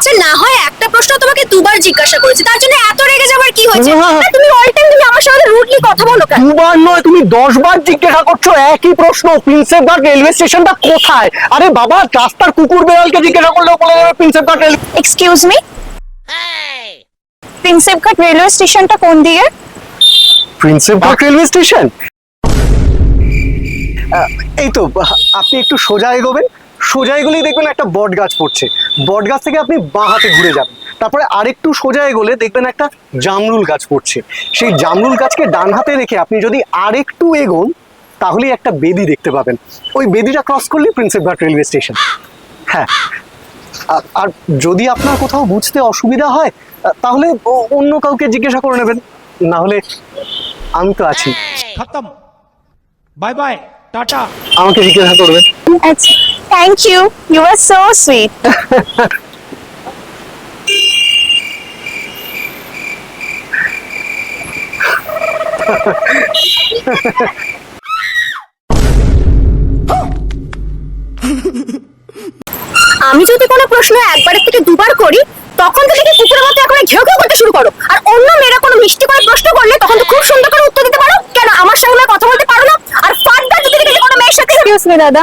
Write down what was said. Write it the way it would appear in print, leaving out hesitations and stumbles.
আচ্ছা না হয় একটা প্রশ্ন তোমাকে দুবার জিজ্ঞাসা করেছি, তার জন্য এত রেগে যাবার কি হয়েছে? তুমি অল টাইম তুমি আমার সাথে রুডলি কথা বলো কেন? দুবার নয়, তুমি 10 বার জিজ্ঞাসা করছো একই প্রশ্ন, প্রিন্সেপ ঘাট রেলওয়ে স্টেশনটা কোথায়? আরে বাবা, রাস্তার কুকুর বেড়ালকে জিজ্ঞাসা করলেও বলে দেবে প্রিন্সেপ ঘাট রেল। এক্সকিউজ মি, প্রিন্সেপ ঘাট রেলওয়ে স্টেশনটা কোন দিকে? প্রিন্সেপ ঘাট রেলওয়ে স্টেশন এই তো, আপনি একটু সোজা এগোবেন, সোজা এগোলেই দেখবেন একটা বট গাছ পড়ছে, বট গাছ থেকে আপনি বাঁ হাতে ঘুরে যাবেন, তারপরে আরেকটু সোজা এগোলে দেখবেন একটা জামরুল গাছ পড়ছে, সেই জামরুল গাছকে ডান হাতে রেখে আপনি যদি আরেকটু এগোন তাহলেই একটা বেদি দেখতে পাবেন, ওই বেদিটা ক্রস করলেই প্রিন্সেপ ঘাট রেলওয়ে স্টেশন। হ্যাঁ, আর যদি আপনার কোথাও বুঝতে অসুবিধা হয় তাহলে অন্য কাউকে জিজ্ঞাসা করে নেবেন, না হলে আমি তো আছি। खत्म बाय बाय टाटा আমাকে জিজ্ঞাসা করবেন। আচ্ছা, thank you, you are so sweet. আমি যদি কোনো প্রশ্ন একবারের থেকে দুবার করি তখন তো দেখি কুকুরের মতো এখন ঘেউ ঘেউ করতে শুরু করো, আর অন্য মেয়েরা কোনো মিষ্টি করে প্রশ্ন করলে তখন তো খুব সুন্দর করে উত্তর দিতে পারো, কেন আমার সঙ্গে কথা বলতে পারো না? আর ফার্দার যদি দেখি কোনো মেয়ের সাথে এক্সকিউজ মি দাদা,